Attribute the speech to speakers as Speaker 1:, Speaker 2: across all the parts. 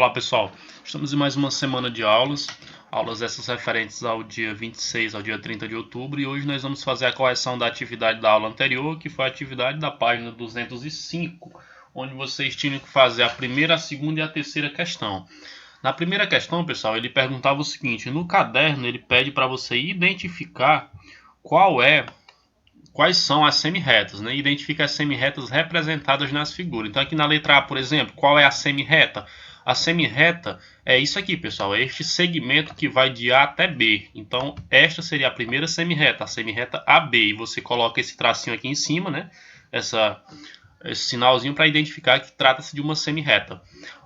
Speaker 1: Olá pessoal, estamos em mais uma semana de aulas essas referentes ao dia 26 ao dia 30 de outubro, e hoje nós vamos fazer a correção da atividade da aula anterior, que foi a atividade da página 205, onde vocês tinham que fazer a primeira, a segunda e a terceira questão. Na primeira questão, pessoal, ele perguntava o seguinte: no caderno ele pede para você identificar quais são as semirretas, né? Identifica as semirretas representadas nas figuras. Então aqui na letra A, por exemplo, qual é a semirreta? A semirreta é isso aqui, pessoal, é este segmento que vai de A até B. Então esta seria a primeira semirreta, a semirreta AB. E você coloca esse tracinho aqui em cima, né? Esse sinalzinho para identificar que trata-se de uma semirreta.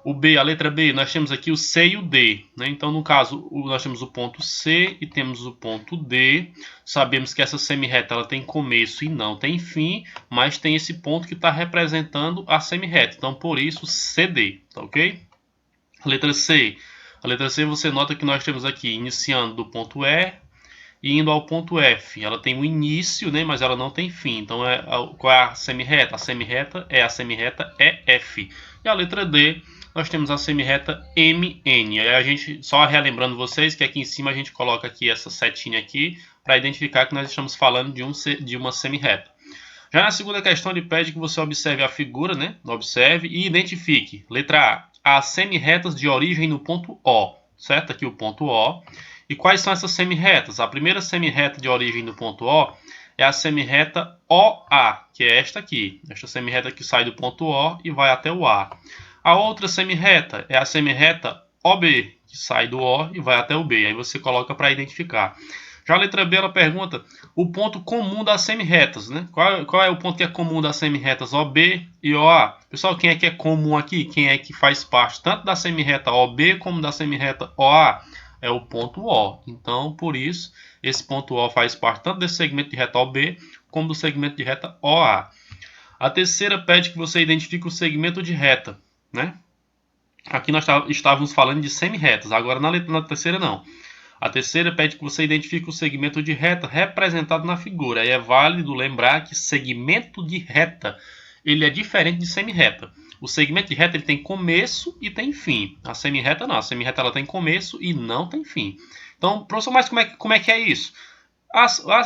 Speaker 1: O B, a letra B, nós temos aqui o C e o D, né? Então, no caso, nós temos o ponto C e temos o ponto D. Sabemos que essa semirreta ela tem começo e não tem fim, mas tem esse ponto que está representando a semirreta. Então, por isso, CD, tá ok? Letra C. A letra C, você nota que nós temos aqui, iniciando do ponto E e indo ao ponto F. Ela tem um início, né, mas ela não tem fim. Então, qual é a semirreta? A semirreta EF. E a letra D, nós temos a semirreta MN. Aí a gente, só relembrando vocês, que aqui em cima a gente coloca aqui essa setinha aqui, para identificar que nós estamos falando de uma semirreta. Já na segunda questão, ele pede que você observe a figura, né? Observe e identifique. Letra A, as semirretas de origem no ponto O. Certo? Aqui o ponto O. E quais são essas semirretas? A primeira semirreta de origem do ponto O é a semirreta OA, que é esta aqui. Esta semirreta que sai do ponto O e vai até o A. A outra semirreta é a semirreta OB, que sai do O e vai até o B. Aí você coloca para identificar. Já a letra B, ela pergunta o ponto comum das semirretas, né? Qual é o ponto que é comum das semirretas OB e OA? Pessoal, quem é que é comum aqui? Quem é que faz parte tanto da semirreta OB como da semirreta OA? É o ponto O. Então, por isso, esse ponto O faz parte tanto desse segmento de reta OB como do segmento de reta OA. A terceira pede que você identifique o segmento de reta, né? Aqui nós estávamos falando de semirretas, agora na terceira não. A terceira pede que você identifique o segmento de reta representado na figura. E é válido lembrar que segmento de reta ele é diferente de semirreta. O segmento de reta ele tem começo e tem fim. A semirreta não. A semirreta ela tem começo e não tem fim. Então, professor, mas como é que é isso?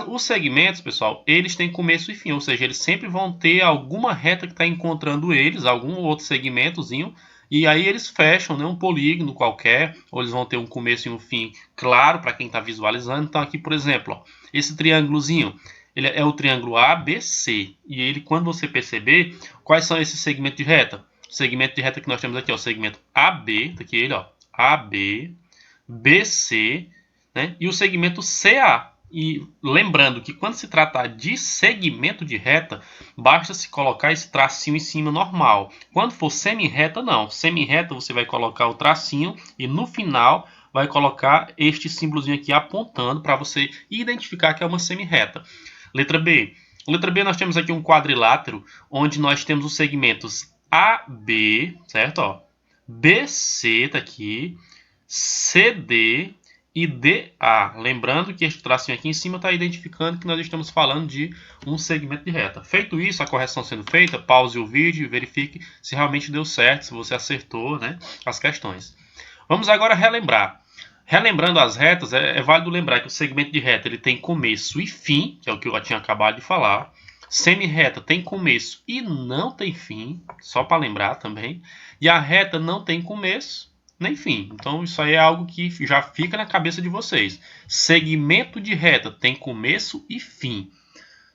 Speaker 1: Os segmentos, pessoal, eles têm começo e fim. Ou seja, eles sempre vão ter alguma reta que está encontrando eles, algum outro segmentozinho. E aí eles fecham, né, um polígono qualquer, ou eles vão ter um começo e um fim claro para quem está visualizando. Então aqui, por exemplo, ó, esse triângulozinho, ele é o triângulo ABC. E ele, quando você perceber, quais são esses segmentos de reta? O segmento de reta que nós temos aqui é o segmento AB, tá aqui ele, ó, AB, BC, né, e o segmento CA. E lembrando que quando se tratar de segmento de reta, basta se colocar esse tracinho em cima normal. Quando for semirreta, não. Semirreta você vai colocar o tracinho e no final vai colocar este símbolozinho aqui apontando para você identificar que é uma semirreta. Letra B. Letra B, nós temos aqui um quadrilátero onde nós temos os segmentos AB, certo? Ó, BC tá aqui, CD e DA. Lembrando que este tracinho aqui em cima está identificando que nós estamos falando de um segmento de reta. Feito isso, a correção sendo feita, pause o vídeo e verifique se realmente deu certo, se você acertou, né, as questões. Vamos agora relembrar. Relembrando as retas, é válido lembrar que o segmento de reta ele tem começo e fim, que é o que eu já tinha acabado de falar. Semirreta tem começo e não tem fim, só para lembrar também. E a reta não tem começo nem fim. Então isso aí é algo que já fica na cabeça de vocês. Segmento de reta tem começo e fim.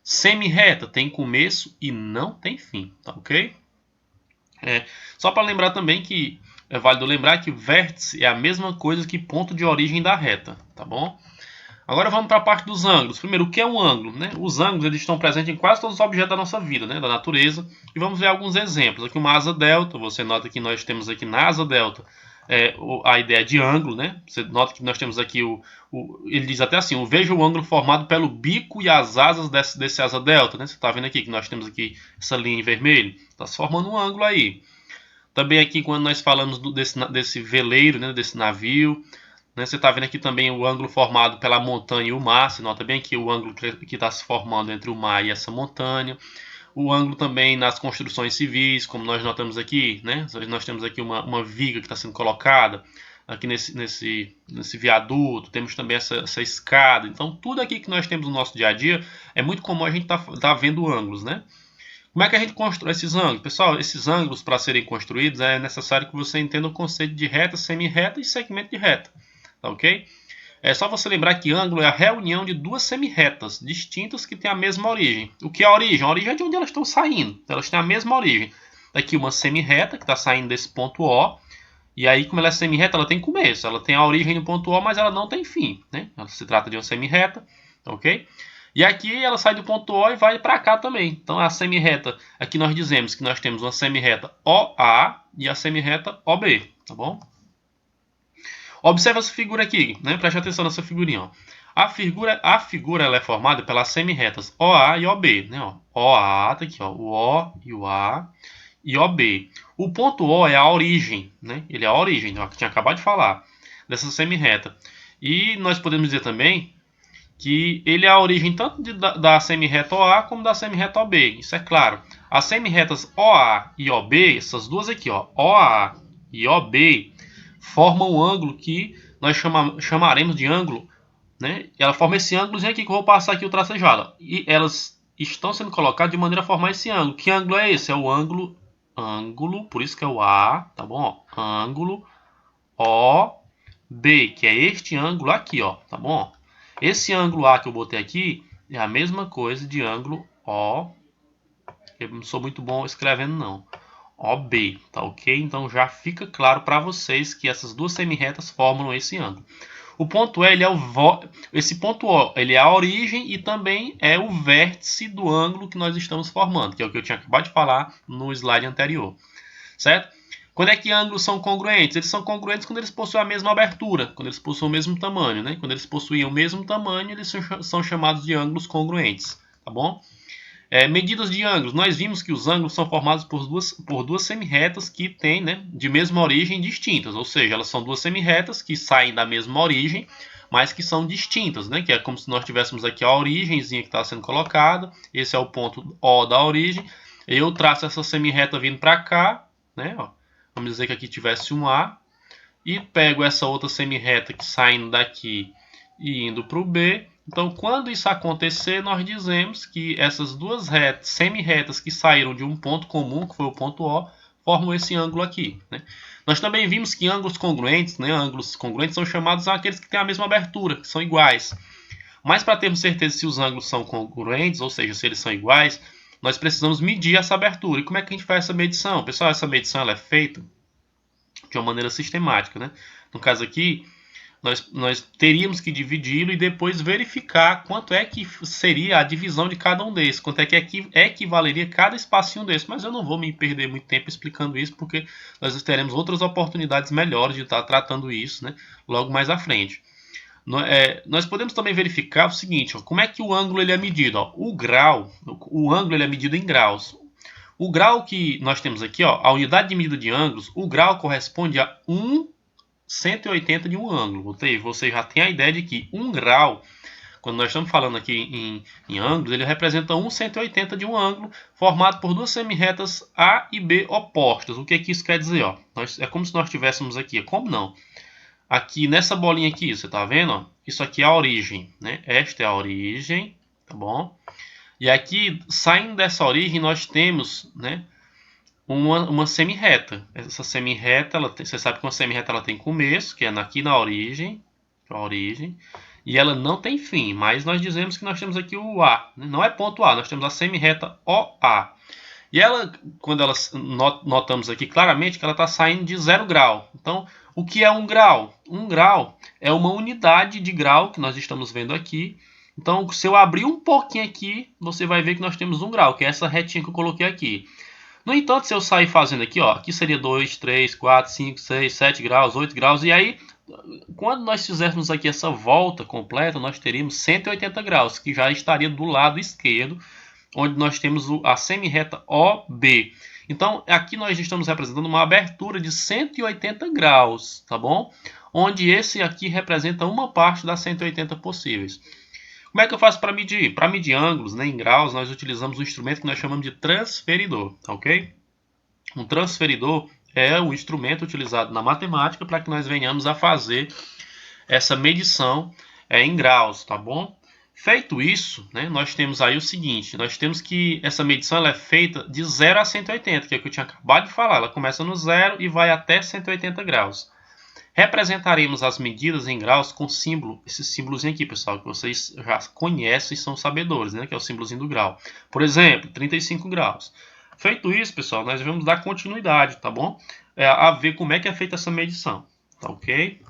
Speaker 1: Semirreta tem começo e não tem fim, tá ok? Só para lembrar também que é válido lembrar que vértice é a mesma coisa que ponto de origem da reta, tá bom? Agora vamos para a parte dos ângulos. Primeiro, o que é um ângulo, né? Os ângulos eles estão presentes em quase todos os objetos da nossa vida, né? Da natureza. E vamos ver alguns exemplos. Aqui uma asa delta. Você nota que nós temos aqui na asa delta a ideia de ângulo, né? Você nota que nós temos aqui ele diz até assim: veja o ângulo formado pelo bico e as asas desse asa delta, né? Você está vendo aqui que nós temos aqui essa linha em vermelho. Está se formando um ângulo aí. Também aqui quando nós falamos desse veleiro, né? Desse navio. Você está vendo aqui também o ângulo formado pela montanha e o mar. Você nota bem aqui o ângulo que está se formando entre o mar e essa montanha. O ângulo também nas construções civis, como nós notamos aqui, né? Nós temos aqui uma viga que está sendo colocada aqui nesse viaduto, temos também essa escada. Então, tudo aqui que nós temos no nosso dia a dia, é muito comum a gente tá vendo ângulos, né? Como é que a gente constrói esses ângulos? Pessoal, esses ângulos, para serem construídos, é necessário que você entenda o conceito de reta, semi-reta e segmento de reta. Tá ok? É só você lembrar que ângulo é a reunião de duas semi-retas distintas que têm a mesma origem. O que é a origem? A origem é de onde elas estão saindo. Elas têm a mesma origem. Aqui uma semi-reta que está saindo desse ponto O. E aí, como ela é semi-reta, ela tem começo. Ela tem a origem no ponto O, mas ela não tem fim. Né? Ela se trata de uma semi-reta. Ok? E aqui ela sai do ponto O e vai para cá também. Então a semi-reta, aqui nós dizemos que nós temos uma semi-reta OA e a semi-reta OB. Tá bom? Observe essa figura aqui, né? Preste atenção nessa figurinha. Ó. A figura ela é formada pelas semi-retas OA e OB. Né? Ó. OA, tá aqui, ó, o O e o A, e OB. O ponto O é a origem, né? Ele é a origem, ó, que eu tinha acabado de falar, dessa semi-reta. E nós podemos dizer também que ele é a origem tanto da semi-reta OA como da semi-reta OB. Isso é claro. As semi-retas OA e OB, essas duas aqui, ó, OA e OB, formam um ângulo que nós chamaremos de ângulo, né? Ela forma esse ângulozinho aqui que eu vou passar aqui o tracejado. E elas estão sendo colocadas de maneira a formar esse ângulo. Que ângulo é esse? É o ângulo, por isso que é o A, tá bom? Ó, ângulo OB, que é este ângulo aqui, ó, tá bom? Esse ângulo A que eu botei aqui é a mesma coisa de ângulo O. Eu não sou muito bom escrevendo, não. OB, tá ok? Então já fica claro para vocês que essas duas semi-retas formam esse ângulo. O ponto E, esse ponto O, ele é a origem e também é o vértice do ângulo que nós estamos formando, que é o que eu tinha acabado de falar no slide anterior, certo? Quando é que ângulos são congruentes? Eles são congruentes quando eles possuem a mesma abertura, quando eles possuem o mesmo tamanho, né? Quando eles possuem o mesmo tamanho, eles são chamados de ângulos congruentes, tá bom? Medidas de ângulos. Nós vimos que os ângulos são formados por duas semi-retas que têm, né, de mesma origem distintas. Ou seja, elas são duas semi-retas que saem da mesma origem, mas que são distintas. Né, que é como se nós tivéssemos aqui a origemzinha que está sendo colocada. Esse é o ponto O da origem. Eu traço essa semi-reta vindo para cá. Né, ó. Vamos dizer que aqui tivesse um A. E pego essa outra semi-reta que saindo daqui e indo para o B. Então, quando isso acontecer, nós dizemos que essas duas semi-retas que saíram de um ponto comum, que foi o ponto O, formam esse ângulo aqui. Né? Nós também vimos que ângulos congruentes, né, são chamados aqueles que têm a mesma abertura, que são iguais. Mas para termos certeza se os ângulos são congruentes, ou seja, se eles são iguais, nós precisamos medir essa abertura. E como é que a gente faz essa medição? Pessoal, essa medição ela é feita de uma maneira sistemática. Né? No caso aqui, nós teríamos que dividi-lo e depois verificar quanto é que seria a divisão de cada um desses, quanto é que equivaleria cada espacinho desse. Mas eu não vou me perder muito tempo explicando isso, porque nós teremos outras oportunidades melhores de estar tratando isso, né, logo mais à frente. Nós podemos também verificar o seguinte, ó, como é que o ângulo ele é medido. Ó, o ângulo ele é medido em graus. O grau que nós temos aqui, ó, a unidade de medida de ângulos, o grau corresponde a 1/180 de um ângulo. Você já tem a ideia de que 1 grau, quando nós estamos falando aqui em ângulos, ele representa 1/180 de um ângulo formado por duas semi-retas A e B opostas. O que isso quer dizer? Ó? É como se nós tivéssemos aqui, como não? Aqui nessa bolinha aqui, você está vendo? Ó? Isso aqui é a origem, né? Esta é a origem, tá bom? E aqui, saindo dessa origem, nós temos, né, uma semi-reta. Essa semi-reta, você sabe que uma semi-reta ela tem começo, que é aqui na origem, e ela não tem fim, mas nós dizemos que nós temos aqui o A, né? Não é ponto A, nós temos a semi-reta OA. E ela, quando ela notamos aqui claramente que ela está saindo de 0 grau. Então, o que é 1 grau? 1 grau é uma unidade de grau que nós estamos vendo aqui. Então, se eu abrir um pouquinho aqui, você vai ver que nós temos 1 grau, que é essa retinha que eu coloquei aqui. No entanto, se eu sair fazendo aqui, ó, aqui seria 2, 3, 4, 5, 6, 7 graus, 8 graus. E aí, quando nós fizermos aqui essa volta completa, nós teríamos 180 graus, que já estaria do lado esquerdo, onde nós temos a semi-reta OB. Então, aqui nós estamos representando uma abertura de 180 graus, tá bom? Onde esse aqui representa uma parte das 180 possíveis. Como é que eu faço para medir? Para medir ângulos, né, em graus, nós utilizamos um instrumento que nós chamamos de transferidor, tá ok? Um transferidor é o instrumento utilizado na matemática para que nós venhamos a fazer essa medição em graus, tá bom? Feito isso, né, nós temos aí o seguinte, nós temos que essa medição ela é feita de 0 a 180, que é o que eu tinha acabado de falar, ela começa no 0 e vai até 180 graus. Representaremos as medidas em graus com símbolo, esse símbolozinho aqui, pessoal, que vocês já conhecem e são sabedores, né, que é o símbolozinho do grau. Por exemplo, 35 graus. Feito isso, pessoal, nós vamos dar continuidade, tá bom? A ver como é que é feita essa medição, tá ok?